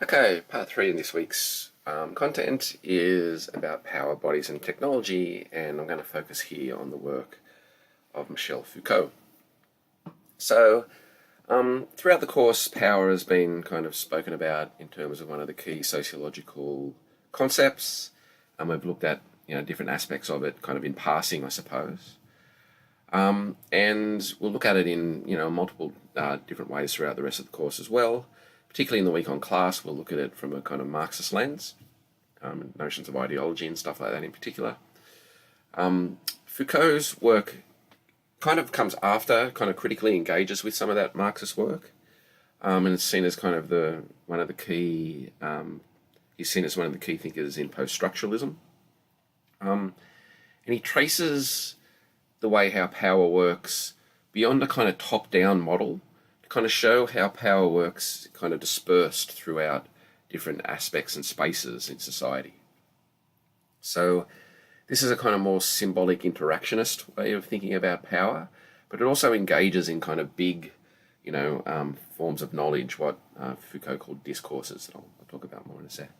Okay, part three in this week's content is about power, bodies, and technology, and I'm going to focus here on the work of Michel Foucault. So, throughout the course, power has been kind of spoken about in terms of one of the key sociological concepts, and we've looked at different aspects of it, kind of in passing, I suppose. And we'll look at it in multiple different ways throughout the rest of the course as well. Particularly in the week on class, we'll look at it from a kind of Marxist lens, notions of ideology and stuff like that in particular. Foucault's work kind of comes after, kind of critically engages with some of that Marxist work, and it's seen as kind of one of the key. He's seen as one of the key thinkers in post-structuralism, and he traces the way how power works beyond a kind of top-down model, to kind of show how power works kind of dispersed throughout different aspects and spaces in society. So this is a kind of more symbolic interactionist way of thinking about power, but it also engages in kind of big, forms of knowledge, what Foucault called discourses, that I'll talk about more in a sec.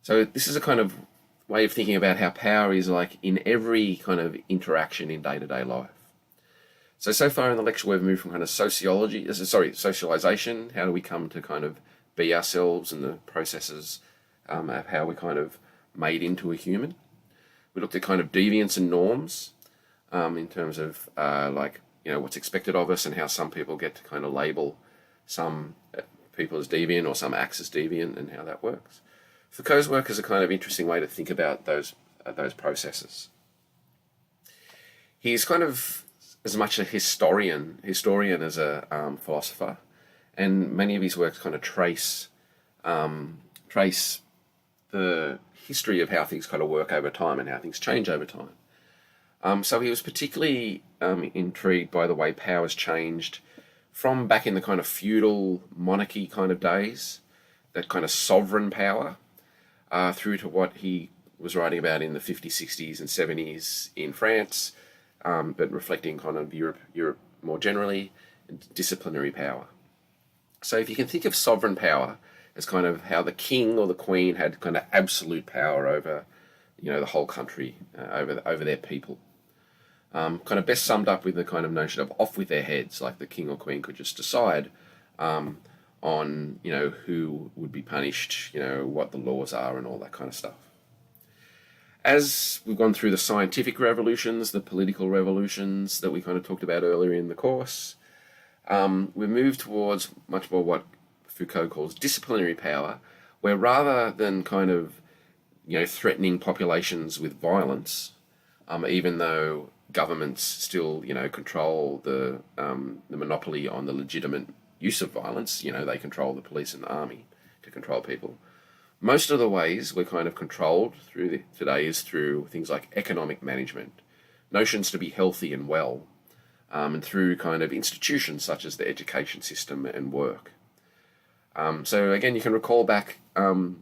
So this is a kind of way of thinking about how power is like in every kind of interaction in day-to-day life. So far in the lecture, we've moved from kind of socialization. How do we come to kind of be ourselves and the processes of how we're kind of made into a human. We looked at kind of deviance and norms in terms of what's expected of us and how some people get to kind of label some people as deviant or some acts as deviant and how that works. Foucault's work is a kind of interesting way to think about those processes. He's kind of as much a historian as a philosopher, and many of his works kind of trace the history of how things kind of work over time and how things change over time. So he was particularly intrigued by the way power's changed from back in the kind of feudal monarchy kind of days, that kind of sovereign power, through to what he was writing about in the 50s, 60s and 70s in France, but reflecting kind of Europe more generally, disciplinary power. So if you can think of sovereign power as kind of how the king or the queen had kind of absolute power over, the whole country, over their people. Kind of best summed up with the kind of notion of off with their heads, like the king or queen could just decide on, who would be punished, what the laws are and all that kind of stuff. As we've gone through the scientific revolutions, the political revolutions that we kind of talked about earlier in the course, we've moved towards much more what Foucault calls disciplinary power, where rather than kind of, threatening populations with violence, even though governments still, control the monopoly on the legitimate use of violence, they control the police and the army to control people. Most of the ways we're kind of controlled today is through things like economic management, notions to be healthy and well, and through kind of institutions such as the education system and work. So again, you can recall back in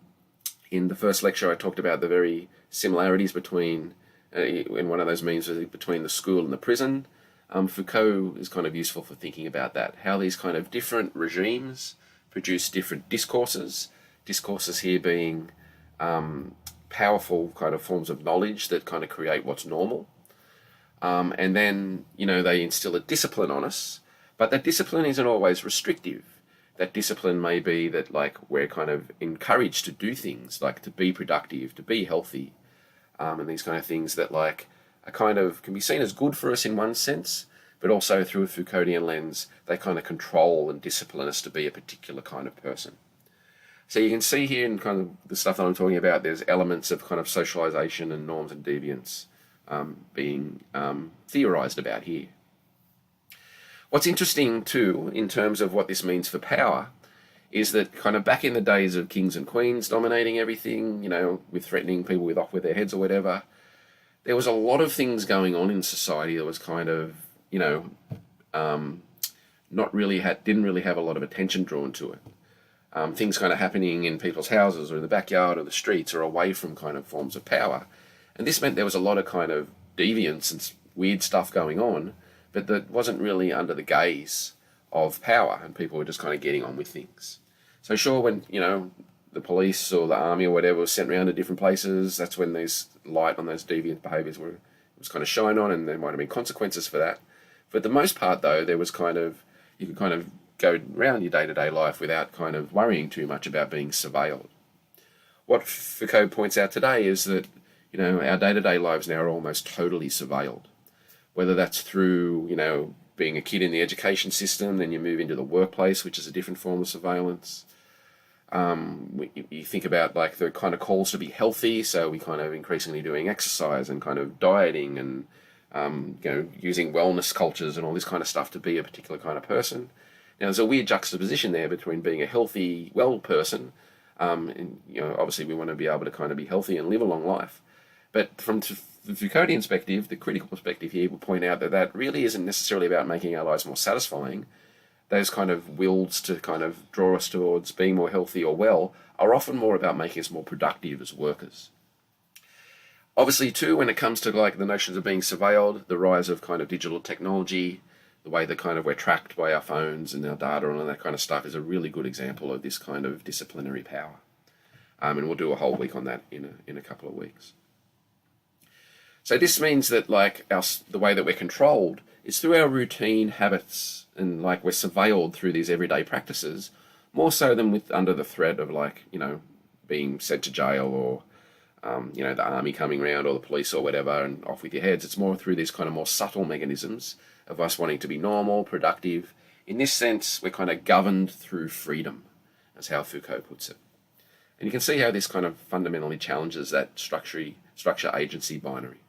the first lecture I talked about the very similarities between, in one of those memes, between the school and the prison. Foucault is kind of useful for thinking about that, how these kind of different regimes produce different discourses here being powerful kind of forms of knowledge that kind of create what's normal. And then, they instill a discipline on us, but that discipline isn't always restrictive. That discipline may be that, like, we're kind of encouraged to do things, like to be productive, to be healthy, and these kind of things that, like, are kind of can be seen as good for us in one sense, but also through a Foucauldian lens, they kind of control and discipline us to be a particular kind of person. So you can see here in kind of the stuff that I'm talking about, there's elements of kind of socialization and norms and deviance being theorized about here. What's interesting too, in terms of what this means for power, is that kind of back in the days of kings and queens dominating everything, with threatening people with off with their heads or whatever, there was a lot of things going on in society that was kind of, didn't really have a lot of attention drawn to it. Things kind of happening in people's houses or in the backyard or the streets or away from kind of forms of power. And this meant there was a lot of kind of deviance and weird stuff going on, but that wasn't really under the gaze of power, and people were just kind of getting on with things. So sure, when, the police or the army or whatever was sent around to different places, that's when these light on those deviant behaviours was kind of shone on, and there might have been consequences for that. For the most part, though, there was you could kind of go around your day-to-day life without kind of worrying too much about being surveilled. What Foucault points out today is that, our day-to-day lives now are almost totally surveilled. Whether that's through, being a kid in the education system, then you move into the workplace, which is a different form of surveillance. You think about like the kind of calls to be healthy, so we kind of increasingly doing exercise and kind of dieting and using wellness cultures and all this kind of stuff to be a particular kind of person. Now there's a weird juxtaposition there between being a healthy, well person, and obviously we want to be able to kind of be healthy and live a long life. But from the Foucauldian perspective, the critical perspective here will point out that really isn't necessarily about making our lives more satisfying. Those kind of wills to kind of draw us towards being more healthy or well are often more about making us more productive as workers. Obviously, too, when it comes to like the notions of being surveilled, the rise of kind of digital technology, the way that kind of we're tracked by our phones and our data and all that kind of stuff is a really good example of this kind of disciplinary power. And we'll do a whole week on that in a couple of weeks. So this means that like the way that we're controlled is through our routine habits, and like we're surveilled through these everyday practices, more so than under the threat of like, being sent to jail or, the army coming around or the police or whatever and off with your heads. It's more through these kind of more subtle mechanisms of us wanting to be normal, productive. In this sense, we're kind of governed through freedom, that's how Foucault puts it. And you can see how this kind of fundamentally challenges that structure-agency binary.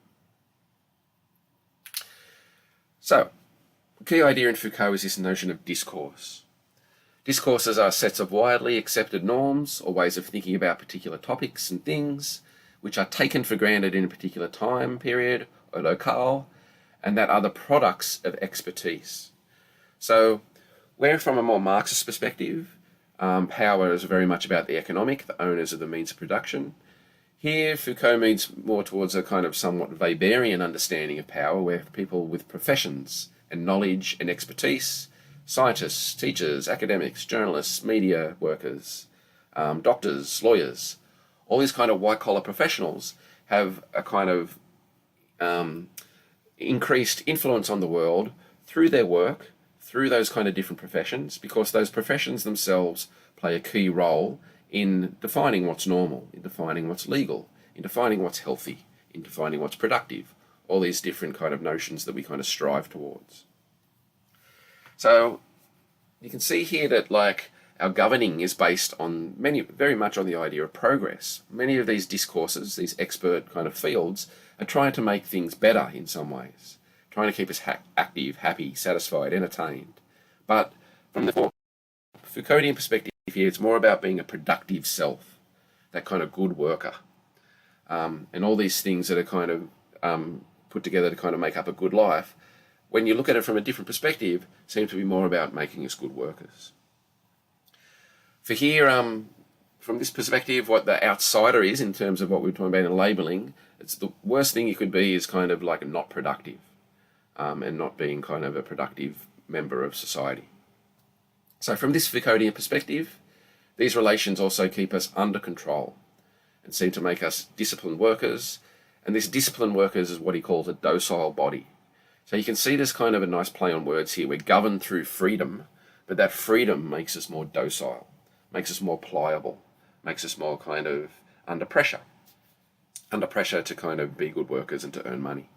So, the key idea in Foucault is this notion of discourse. Discourses are sets of widely accepted norms or ways of thinking about particular topics and things, which are taken for granted in a particular time period or locale, and that are the products of expertise. So, where from a more Marxist perspective, power is very much about the economic, the owners of the means of production. Here, Foucault moves more towards a kind of somewhat Weberian understanding of power, where people with professions and knowledge and expertise, scientists, teachers, academics, journalists, media workers, doctors, lawyers, all these kind of white-collar professionals have a kind of increased influence on the world through their work, through those kind of different professions, because those professions themselves play a key role in defining what's normal, in defining what's legal, in defining what's healthy, in defining what's productive, all these different kind of notions that we kind of strive towards. So you can see here that like our governing is based on very much on the idea of progress. Many of these discourses, these expert kind of fields, are trying to make things better in some ways, trying to keep us active, happy, satisfied, entertained. But from the Foucauldian perspective here, it's more about being a productive self, that kind of good worker. And all these things that are kind of put together to kind of make up a good life, when you look at it from a different perspective, seem to be more about making us good workers. For here, from this perspective, what the outsider is in terms of what we're talking about in labelling, it's the worst thing you could be is kind of like not productive, and not being kind of a productive member of society. So from this Foucauldian perspective, these relations also keep us under control and seem to make us disciplined workers. And this disciplined workers is what he calls a docile body. So you can see this kind of a nice play on words here. We're governed through freedom, but that freedom makes us more docile, makes us more pliable, makes us more kind of under pressure to kind of be good workers and to earn money.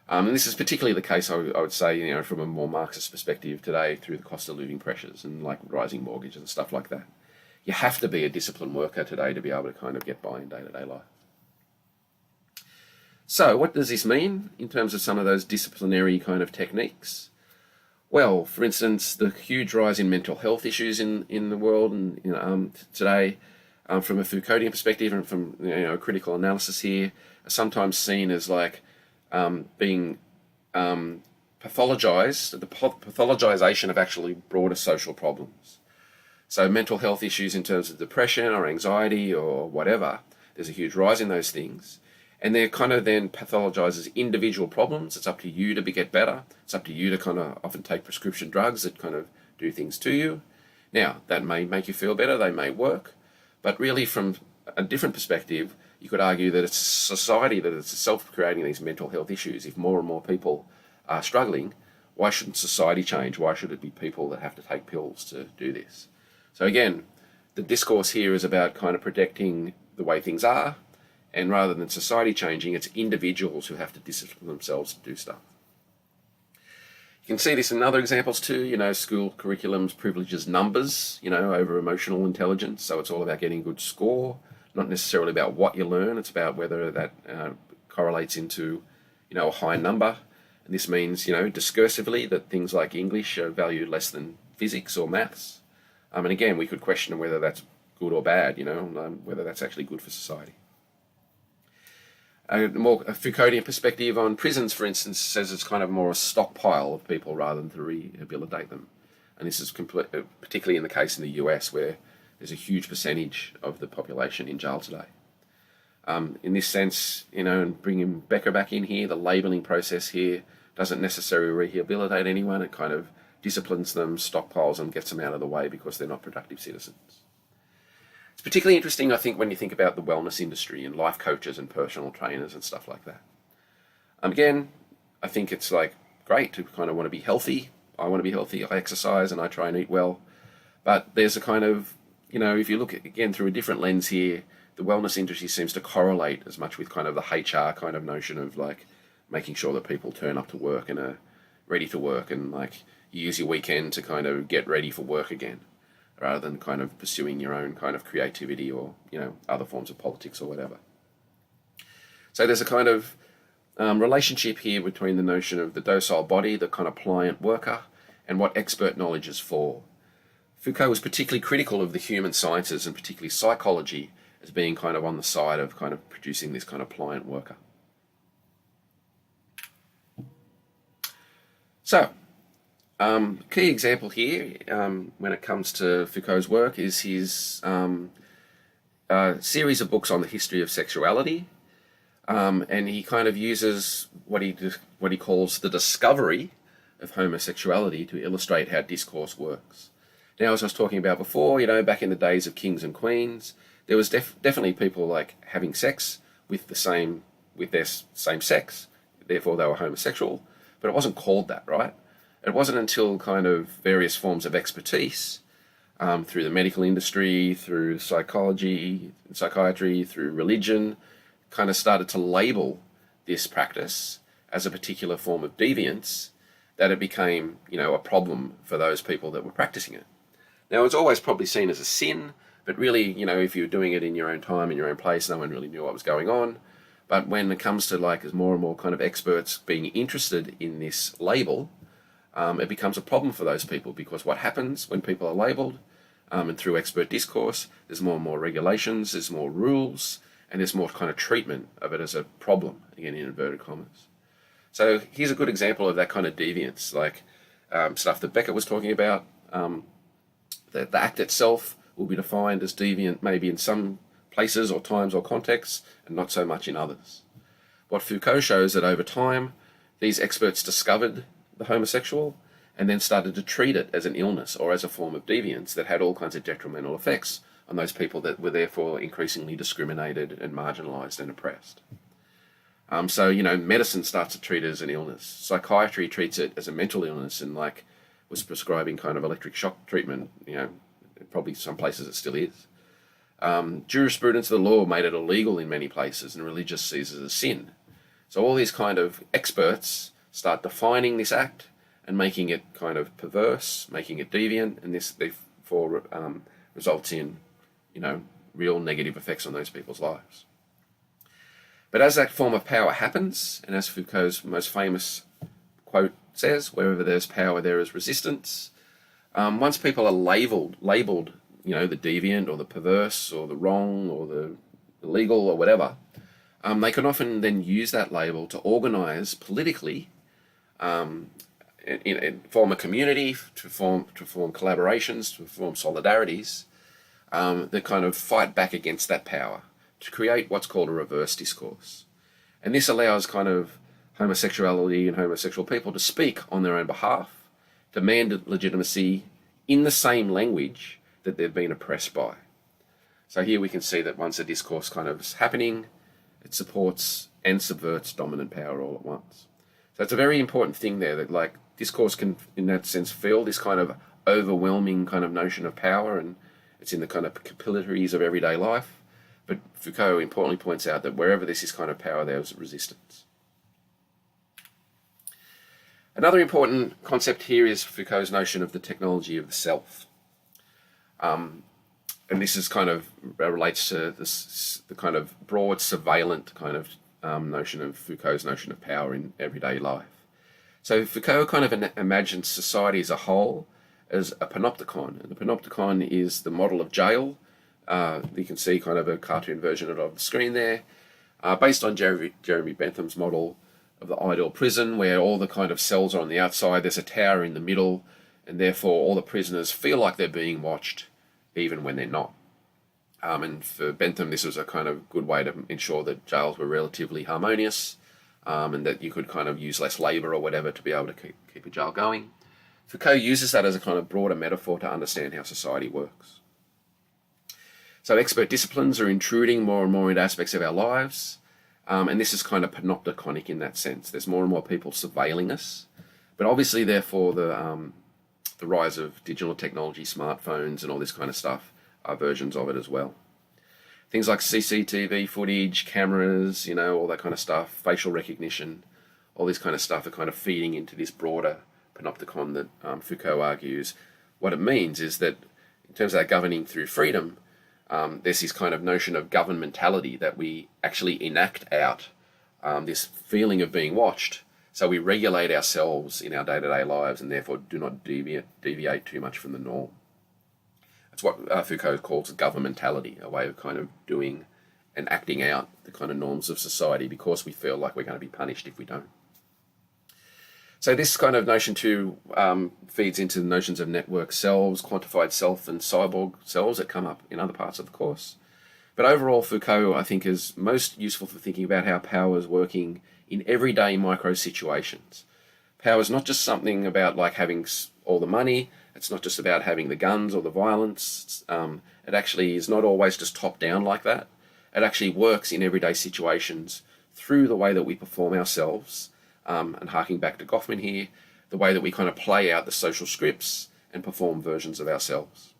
And this is particularly the case, I would say, from a more Marxist perspective today through the cost of living pressures and like rising mortgages and stuff like that. You have to be a disciplined worker today to be able to kind of get by in day-to-day life. So what does this mean in terms of some of those disciplinary kind of techniques? Well, for instance, the huge rise in mental health issues in the world and today, from a Foucauldian perspective and from critical analysis here, are sometimes seen as like being pathologized, the pathologization of actually broader social problems. So mental health issues in terms of depression or anxiety or whatever, there's a huge rise in those things. And they're kind of then pathologized as individual problems. It's up to you to get better. It's up to you to kind of often take prescription drugs that kind of do things to you. Now, that may make you feel better, they may work, but really from a different perspective, you could argue that it's society that is self-creating these mental health issues. If more and more people are struggling, why shouldn't society change? Why should it be people that have to take pills to do this? So again, the discourse here is about kind of protecting the way things are, and rather than society changing, it's individuals who have to discipline themselves to do stuff. You can see this in other examples too, school curriculums privileges numbers, over emotional intelligence. So it's all about getting a good score, not necessarily about what you learn. It's about whether that correlates into, a high number. And this means, discursively that things like English are valued less than physics or maths. And again, we could question whether that's good or bad, whether that's actually good for society. A more Foucauldian perspective on prisons, for instance, says it's kind of more a stockpile of people rather than to rehabilitate them. And this is particularly in the case in the US, where there's a huge percentage of the population in jail today. In this sense, and bringing Becker back in here, the labelling process here doesn't necessarily rehabilitate anyone. It kind of disciplines them, stockpiles them, gets them out of the way because they're not productive citizens. It's particularly interesting, I think, when you think about the wellness industry and life coaches and personal trainers and stuff like that. Again, I think it's great to kind of want to be healthy. I want to be healthy, I exercise and I try and eat well. But there's a kind of, if you look at, again, through a different lens here, the wellness industry seems to correlate as much with kind of the HR kind of notion of making sure that people turn up to work and are ready to work, and you use your weekend to kind of get ready for work again, rather than kind of pursuing your own kind of creativity or, other forms of politics or whatever. So there's a kind of relationship here between the notion of the docile body, the kind of pliant worker, and what expert knowledge is for. Foucault was particularly critical of the human sciences and particularly psychology as being kind of on the side of kind of producing this kind of pliant worker. So, key example here when it comes to Foucault's work is his series of books on the history of sexuality, and he kind of uses what he calls the discovery of homosexuality to illustrate how discourse works. Now, as I was talking about before, back in the days of kings and queens, there was definitely people having sex with their same sex, therefore they were homosexual, but it wasn't called that, right? It wasn't until kind of various forms of expertise through the medical industry, through psychology, psychiatry, through religion, kind of started to label this practice as a particular form of deviance, that it became, a problem for those people that were practicing it. Now, it's always probably seen as a sin, but really, if you were doing it in your own time, in your own place, no one really knew what was going on. But when it comes to as more and more kind of experts being interested in this label, it becomes a problem for those people, because what happens when people are labelled, and through expert discourse, there's more and more regulations, there's more rules, and there's more kind of treatment of it as a problem, again in inverted commas. So here's a good example of that kind of deviance, stuff that Becker was talking about. The act itself will be defined as deviant maybe in some places or times or contexts, and not so much in others. What Foucault shows that over time, these experts discovered the homosexual and then started to treat it as an illness or as a form of deviance that had all kinds of detrimental effects on those people that were therefore increasingly discriminated and marginalised and oppressed. So medicine starts to treat it as an illness. Psychiatry treats it as a mental illness and was prescribing kind of electric shock treatment, probably some places it still is. Jurisprudence of the law made it illegal in many places, and religious sees it as a sin. So all these kind of experts start defining this act and making it kind of perverse, making it deviant, and this therefore results in, real negative effects on those people's lives. But as that form of power happens, and as Foucault's most famous quote says, wherever there's power, there is resistance. Once people are labelled, the deviant or the perverse or the wrong or the illegal or whatever, they can often then use that label to organise politically, form a community, to form collaborations, to form solidarities that kind of fight back against that power, to create what's called a reverse discourse. And this allows kind of homosexuality and homosexual people to speak on their own behalf, demand legitimacy in the same language that they've been oppressed by. So here we can see that once a discourse kind of is happening, it supports and subverts dominant power all at once. So it's a very important thing there, that like discourse can, in that sense, feel this kind of overwhelming kind of notion of power, and it's in the kind of capillaries of everyday life. But Foucault importantly points out that wherever this is kind of power, there is resistance. Another important concept here is Foucault's notion of the technology of the self. And this is kind of relates to the kind of broad surveillant kind of notion of Foucault's notion of power in everyday life. So Foucault kind of imagines society as a whole as a panopticon, and the panopticon is the model of jail. You can see kind of a cartoon version of it on the screen there, based on Jeremy Bentham's model of the ideal prison, where all the kind of cells are on the outside, there's a tower in the middle, and therefore all the prisoners feel like they're being watched, even when they're not. And for Bentham, this was a kind of good way to ensure that jails were relatively harmonious, and that you could kind of use less labour or whatever to be able to keep a jail going. Foucault uses that as a kind of broader metaphor to understand how society works. So expert disciplines are intruding more and more into aspects of our lives, and this is kind of panopticonic in that sense. There's more and more people surveilling us, but obviously, therefore, the rise of digital technology, smartphones, and all this kind of stuff are versions of it as well. Things like CCTV footage, cameras, all that kind of stuff, facial recognition, all this kind of stuff are kind of feeding into this broader panopticon that Foucault argues. What it means is that in terms of that governing through freedom, there's this kind of notion of governmentality, that we actually enact out this feeling of being watched. So we regulate ourselves in our day-to-day lives and therefore do not deviate too much from the norm. That's what Foucault calls governmentality, a way of kind of doing and acting out the kind of norms of society because we feel like we're going to be punished if we don't. So this kind of notion too feeds into the notions of network selves, quantified self, and cyborg selves that come up in other parts of the course. But overall, Foucault, I think, is most useful for thinking about how power is working in everyday micro situations. Power is not just something about like having all the money. It's not just about having the guns or the violence. It actually is not always just top down like that. It actually works in everyday situations through the way that we perform ourselves. And harking back to Goffman here, the way that we kind of play out the social scripts and perform versions of ourselves.